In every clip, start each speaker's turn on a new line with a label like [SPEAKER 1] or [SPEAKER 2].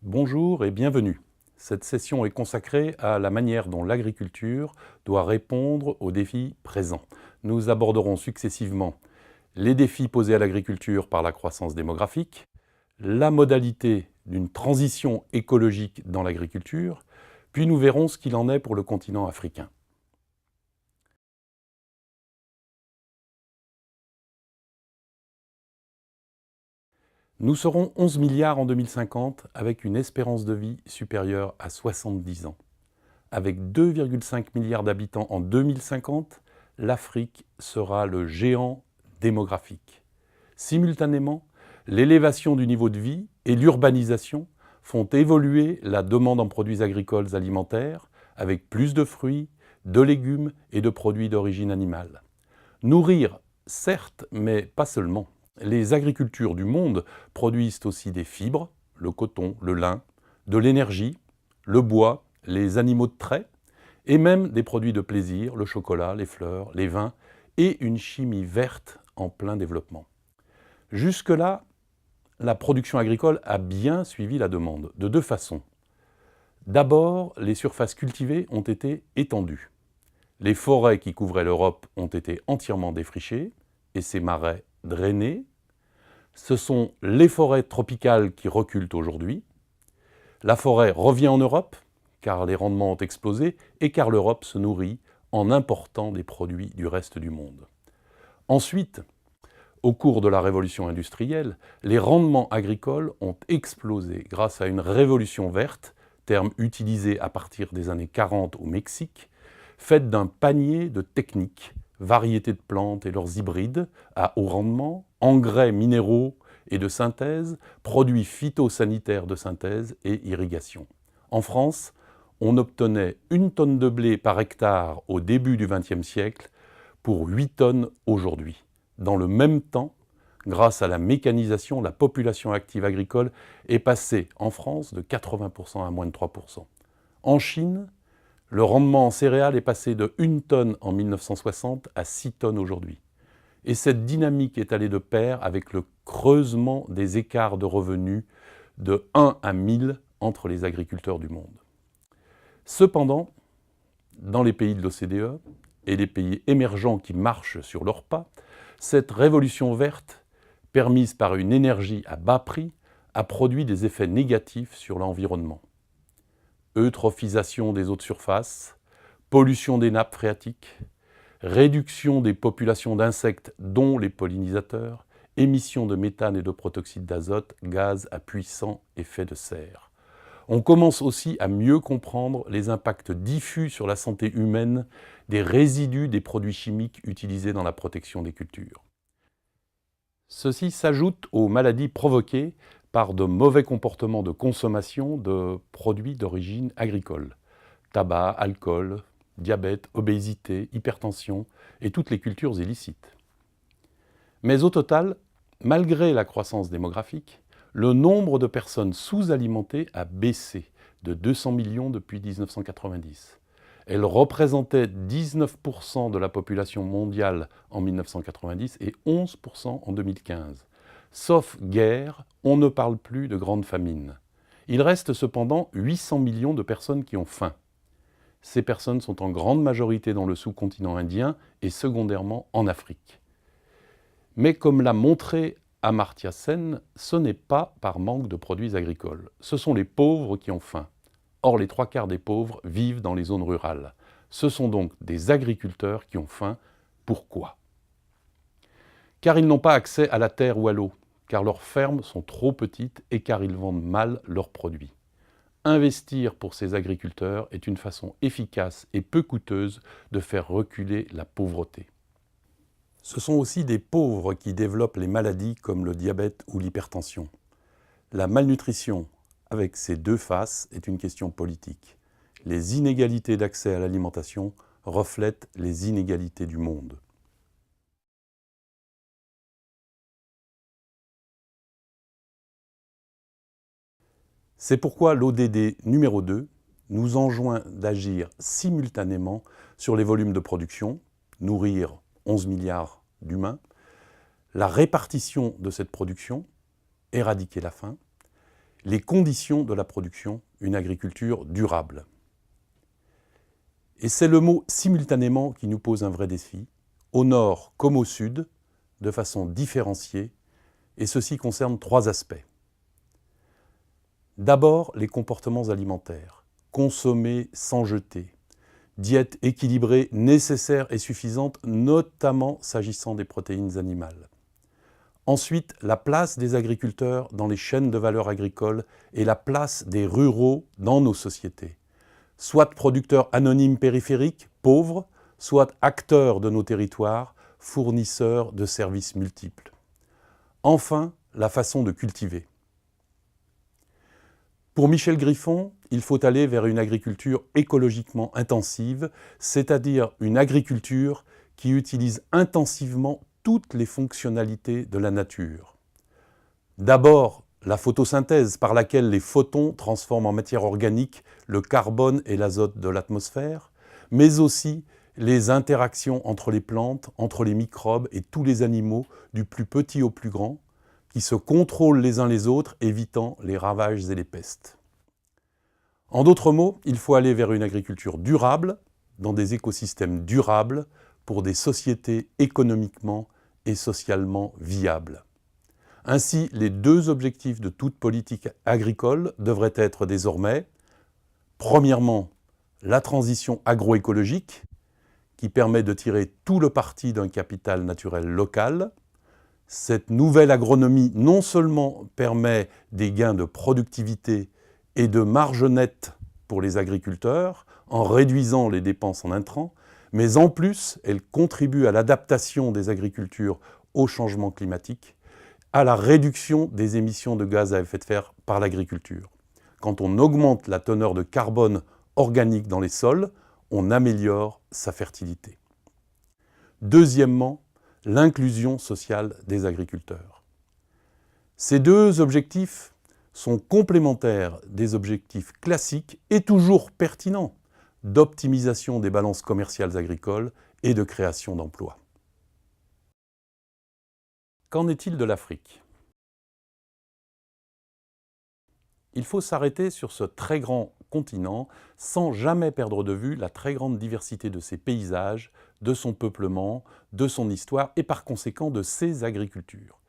[SPEAKER 1] Bonjour et bienvenue. Cette session est consacrée à la manière dont l'agriculture doit répondre aux défis présents. Nous aborderons successivement les défis posés à l'agriculture par la croissance démographique, la modalité d'une transition écologique dans l'agriculture, puis nous verrons ce qu'il en est pour le continent africain. Nous serons 11 milliards en 2050 avec une espérance de vie supérieure à 70 ans. Avec 2,5 milliards d'habitants en 2050, l'Afrique sera le géant démographique. Simultanément, l'élévation du niveau de vie et l'urbanisation font évoluer la demande en produits agricoles alimentaires avec plus de fruits, de légumes et de produits d'origine animale. Nourrir, certes, mais pas seulement. Les agricultures du monde produisent aussi des fibres, le coton, le lin, de l'énergie, le bois, les animaux de trait, et même des produits de plaisir, le chocolat, les fleurs, les vins, et une chimie verte en plein développement. Jusque-là, la production agricole a bien suivi la demande, de deux façons. D'abord, les surfaces cultivées ont été étendues. Les forêts qui couvraient l'Europe ont été entièrement défrichées, et ces marais drainés. Ce sont les forêts tropicales qui reculent aujourd'hui. La forêt revient en Europe, car les rendements ont explosé et car l'Europe se nourrit en important des produits du reste du monde. Ensuite, au cours de la révolution industrielle, les rendements agricoles ont explosé grâce à une révolution verte, terme utilisé à partir des années 40 au Mexique, faite d'un panier de techniques, variétés de plantes et leurs hybrides à haut rendement, engrais minéraux et de synthèse, produits phytosanitaires de synthèse et irrigation. En France, on obtenait 1 tonne de blé par hectare au début du XXe siècle pour 8 tonnes aujourd'hui. Dans le même temps, grâce à la mécanisation, la population active agricole est passée en France de 80% à moins de 3%. En Chine, le rendement en céréales est passé de 1 tonne en 1960 à 6 tonnes aujourd'hui. Et cette dynamique est allée de pair avec le creusement des écarts de revenus de 1 à 1000 entre les agriculteurs du monde. Cependant, dans les pays de l'OCDE et les pays émergents qui marchent sur leurs pas, cette révolution verte, permise par une énergie à bas prix, a produit des effets négatifs sur l'environnement. Eutrophisation des eaux de surface, pollution des nappes phréatiques, réduction des populations d'insectes dont les pollinisateurs, émissions de méthane et de protoxyde d'azote, gaz à puissant effet de serre. On commence aussi à mieux comprendre les impacts diffus sur la santé humaine des résidus des produits chimiques utilisés dans la protection des cultures. Ceci s'ajoute aux maladies provoquées par de mauvais comportements de consommation de produits d'origine agricole. Tabac, alcool, diabète, obésité, hypertension et toutes les cultures illicites. Mais au total, malgré la croissance démographique, le nombre de personnes sous-alimentées a baissé de 200 millions depuis 1990. Elle représentait 19% de la population mondiale en 1990 et 11% en 2015. Sauf guerre, on ne parle plus de grande famine. Il reste cependant 800 millions de personnes qui ont faim. Ces personnes sont en grande majorité dans le sous-continent indien et secondairement en Afrique. Mais comme l'a montré Amartya Sen, ce n'est pas par manque de produits agricoles. Ce sont les pauvres qui ont faim. Or, les 3/4 des pauvres vivent dans les zones rurales. Ce sont donc des agriculteurs qui ont faim. Pourquoi ? Car ils n'ont pas accès à la terre ou à l'eau, car leurs fermes sont trop petites et car ils vendent mal leurs produits. Investir pour ces agriculteurs est une façon efficace et peu coûteuse de faire reculer la pauvreté. Ce sont aussi des pauvres qui développent les maladies comme le diabète ou l'hypertension. La malnutrition, avec ses deux faces, est une question politique. Les inégalités d'accès à l'alimentation reflètent les inégalités du monde. C'est pourquoi l'ODD numéro 2 nous enjoint d'agir simultanément sur les volumes de production, nourrir 11 milliards d'humains, la répartition de cette production, éradiquer la faim, les conditions de la production, une agriculture durable. Et c'est le mot « simultanément » qui nous pose un vrai défi, au nord comme au sud, de façon différenciée, et ceci concerne 3 aspects. D'abord, les comportements alimentaires, consommer sans jeter, diète équilibrée, nécessaire et suffisante, notamment s'agissant des protéines animales. Ensuite, la place des agriculteurs dans les chaînes de valeur agricoles et la place des ruraux dans nos sociétés. Soit producteurs anonymes périphériques, pauvres, soit acteurs de nos territoires, fournisseurs de services multiples. Enfin, la façon de cultiver. Pour Michel Griffon, il faut aller vers une agriculture écologiquement intensive, c'est-à-dire une agriculture qui utilise intensivement toutes les fonctionnalités de la nature. D'abord, la photosynthèse par laquelle les photons transforment en matière organique le carbone et l'azote de l'atmosphère, mais aussi les interactions entre les plantes, entre les microbes et tous les animaux, du plus petit au plus grand, qui se contrôlent les uns les autres, évitant les ravages et les pestes. En d'autres mots, il faut aller vers une agriculture durable, dans des écosystèmes durables, pour des sociétés économiquement et socialement viables. Ainsi, les 2 objectifs de toute politique agricole devraient être désormais, premièrement, la transition agroécologique, qui permet de tirer tout le parti d'un capital naturel local. Cette nouvelle agronomie non seulement permet des gains de productivité et de marge nette pour les agriculteurs, en réduisant les dépenses en intrants, mais en plus, elle contribue à l'adaptation des agricultures au changement climatique, à la réduction des émissions de gaz à effet de serre par l'agriculture. Quand on augmente la teneur de carbone organique dans les sols, on améliore sa fertilité. Deuxièmement, l'inclusion sociale des agriculteurs. Ces 2 objectifs sont complémentaires des objectifs classiques et toujours pertinents d'optimisation des balances commerciales agricoles et de création d'emplois. Qu'en est-il de l'Afrique ? Il faut s'arrêter sur ce très grand continent sans jamais perdre de vue la très grande diversité de ses paysages, de son peuplement, de son histoire et par conséquent de ses agricultures.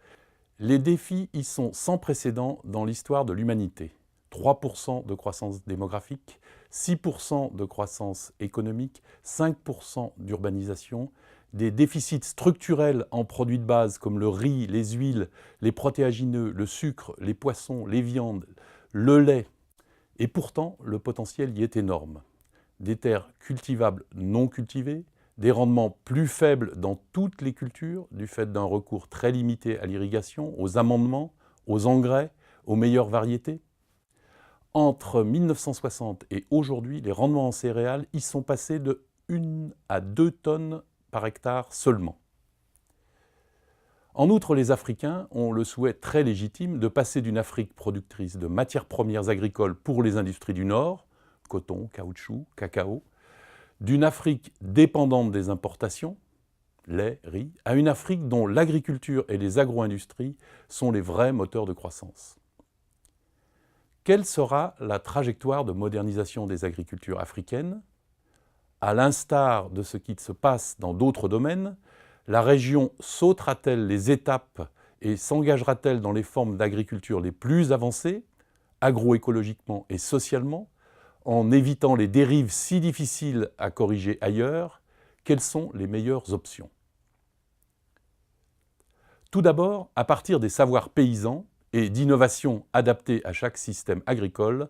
[SPEAKER 1] Les défis y sont sans précédent dans l'histoire de l'humanité. 3% de croissance démographique, 6% de croissance économique, 5% d'urbanisation, des déficits structurels en produits de base comme le riz, les huiles, les protéagineux, le sucre, les poissons, les viandes, le lait. Et pourtant, le potentiel y est énorme. Des terres cultivables non cultivées, des rendements plus faibles dans toutes les cultures du fait d'un recours très limité à l'irrigation, aux amendements, aux engrais, aux meilleures variétés. Entre 1960 et aujourd'hui, les rendements en céréales y sont passés de 1 à 2 tonnes par hectare seulement. En outre, les Africains ont le souhait très légitime de passer d'une Afrique productrice de matières premières agricoles pour les industries du Nord, coton, caoutchouc, cacao, d'une Afrique dépendante des importations, lait, riz, à une Afrique dont l'agriculture et les agro-industries sont les vrais moteurs de croissance. Quelle sera la trajectoire de modernisation des agricultures africaines ? À l'instar de ce qui se passe dans d'autres domaines, la région sautera-t-elle les étapes et s'engagera-t-elle dans les formes d'agriculture les plus avancées, agroécologiquement et socialement, en évitant les dérives si difficiles à corriger ailleurs? Quelles sont les meilleures options? Tout d'abord, à partir des savoirs paysans et d'innovations adaptées à chaque système agricole,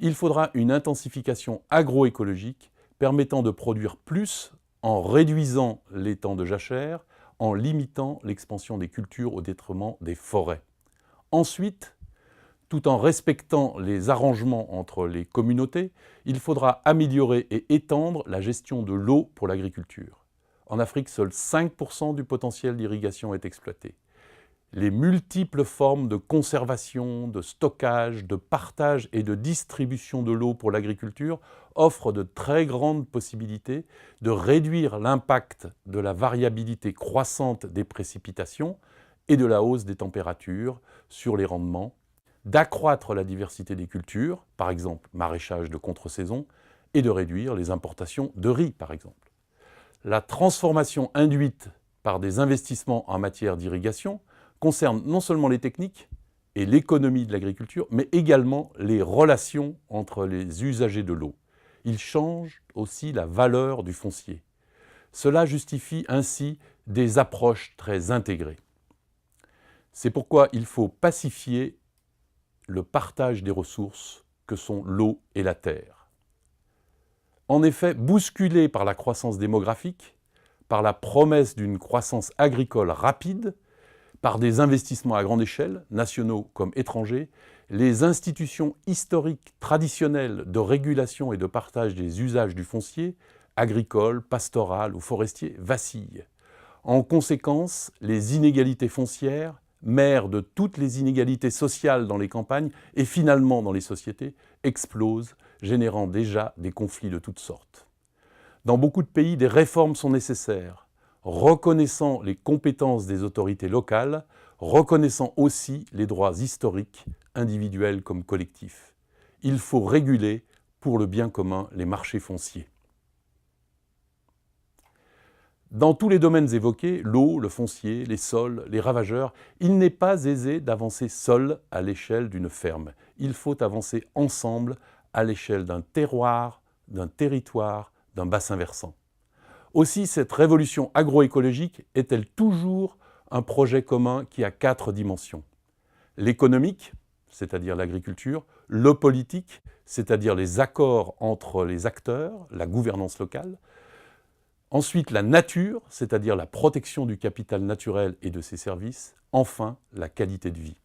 [SPEAKER 1] il faudra une intensification agroécologique permettant de produire plus en réduisant les temps de jachère, en limitant l'expansion des cultures au détriment des forêts. Ensuite, tout en respectant les arrangements entre les communautés, il faudra améliorer et étendre la gestion de l'eau pour l'agriculture. En Afrique, seuls 5% du potentiel d'irrigation est exploité. Les multiples formes de conservation, de stockage, de partage et de distribution de l'eau pour l'agriculture offrent de très grandes possibilités de réduire l'impact de la variabilité croissante des précipitations et de la hausse des températures sur les rendements, d'accroître la diversité des cultures, par exemple maraîchage de contre-saison, et de réduire les importations de riz, par exemple. La transformation induite par des investissements en matière d'irrigation concerne non seulement les techniques et l'économie de l'agriculture, mais également les relations entre les usagers de l'eau. Il change aussi la valeur du foncier. Cela justifie ainsi des approches très intégrées. C'est pourquoi il faut pacifier le partage des ressources que sont l'eau et la terre. En effet, bousculés par la croissance démographique, par la promesse d'une croissance agricole rapide, par des investissements à grande échelle, nationaux comme étrangers, les institutions historiques traditionnelles de régulation et de partage des usages du foncier, agricole, pastoral ou forestier, vacillent. En conséquence, les inégalités foncières, mères de toutes les inégalités sociales dans les campagnes et finalement dans les sociétés, explosent, générant déjà des conflits de toutes sortes. Dans beaucoup de pays, des réformes sont nécessaires, reconnaissant les compétences des autorités locales, reconnaissant aussi les droits historiques, individuels comme collectifs. Il faut réguler pour le bien commun les marchés fonciers. Dans tous les domaines évoqués, l'eau, le foncier, les sols, les ravageurs, il n'est pas aisé d'avancer seul à l'échelle d'une ferme. Il faut avancer ensemble à l'échelle d'un terroir, d'un territoire, d'un bassin versant. Aussi, cette révolution agroécologique est-elle toujours un projet commun qui a 4 dimensions. L'économique, c'est-à-dire l'agriculture, le politique, c'est-à-dire les accords entre les acteurs, la gouvernance locale. Ensuite, la nature, c'est-à-dire la protection du capital naturel et de ses services. Enfin, la qualité de vie.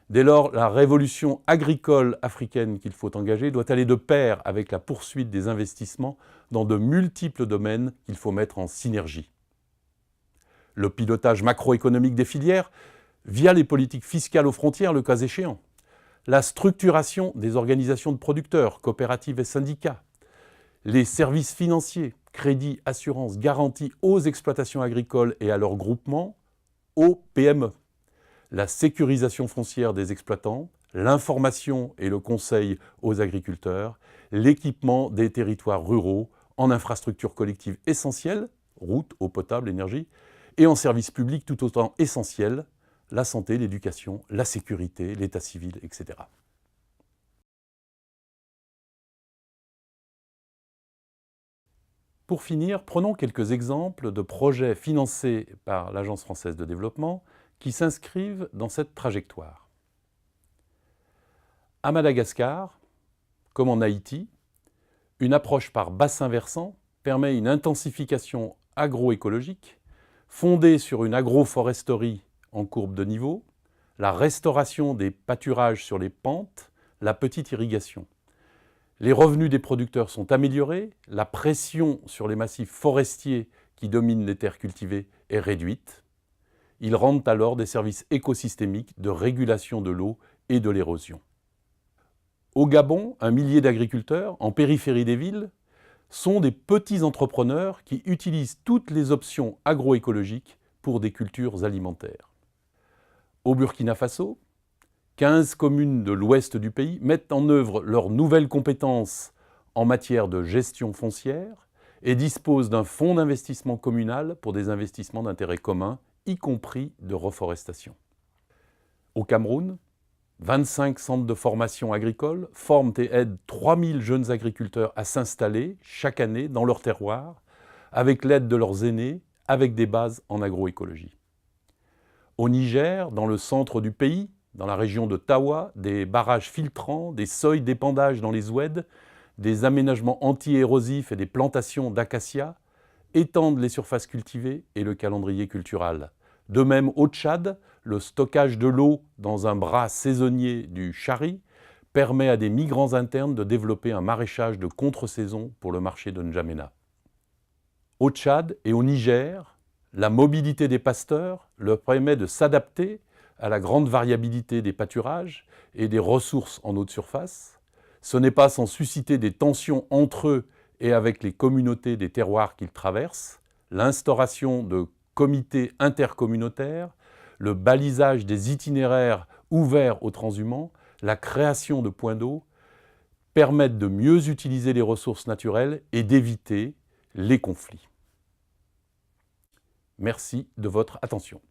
[SPEAKER 1] Dès lors, la révolution agricole africaine qu'il faut engager doit aller de pair avec la poursuite des investissements dans de multiples domaines qu'il faut mettre en synergie. Le pilotage macroéconomique des filières, via les politiques fiscales aux frontières, le cas échéant. La structuration des organisations de producteurs, coopératives et syndicats. Les services financiers, crédits, assurances, garanties aux exploitations agricoles et à leurs groupements, aux PME. La sécurisation foncière des exploitants, l'information et le conseil aux agriculteurs, l'équipement des territoires ruraux en infrastructures collectives essentielles, routes, eau potable, énergie, et en services publics tout autant essentiels, la santé, l'éducation, la sécurité, l'état civil, etc. Pour finir, prenons quelques exemples de projets financés par l'Agence française de développement qui s'inscrivent dans cette trajectoire. À Madagascar, comme en Haïti, une approche par bassin versant permet une intensification agroécologique fondée sur une agroforesterie en courbe de niveau, la restauration des pâturages sur les pentes, la petite irrigation. Les revenus des producteurs sont améliorés, la pression sur les massifs forestiers qui dominent les terres cultivées est réduite. Ils rendent alors des services écosystémiques de régulation de l'eau et de l'érosion. Au Gabon, 1 millier d'agriculteurs, en périphérie des villes, sont des petits entrepreneurs qui utilisent toutes les options agroécologiques pour des cultures alimentaires. Au Burkina Faso, 15 communes de l'ouest du pays mettent en œuvre leurs nouvelles compétences en matière de gestion foncière et disposent d'un fonds d'investissement communal pour des investissements d'intérêt commun, y compris de reforestation. Au Cameroun, 25 centres de formation agricole forment et aident 3000 jeunes agriculteurs à s'installer chaque année dans leur terroir, avec l'aide de leurs aînés, avec des bases en agroécologie. Au Niger, dans le centre du pays, dans la région de Tawa, des barrages filtrants, des seuils d'épandage dans les oueds, des aménagements anti-érosifs et des plantations d'acacias étendent les surfaces cultivées et le calendrier cultural. De même, au Tchad, le stockage de l'eau dans un bras saisonnier du Chari permet à des migrants internes de développer un maraîchage de contre-saison pour le marché de N'Djamena. Au Tchad et au Niger, La mobilité des pasteurs leur permet de s'adapter à la grande variabilité des pâturages et des ressources en eau de surface. Ce n'est pas sans susciter des tensions entre eux et avec les communautés des terroirs qu'ils traversent. L'instauration de comités intercommunautaires, le balisage des itinéraires ouverts aux transhumants, la création de points d'eau permettent de mieux utiliser les ressources naturelles et d'éviter les conflits. Merci de votre attention.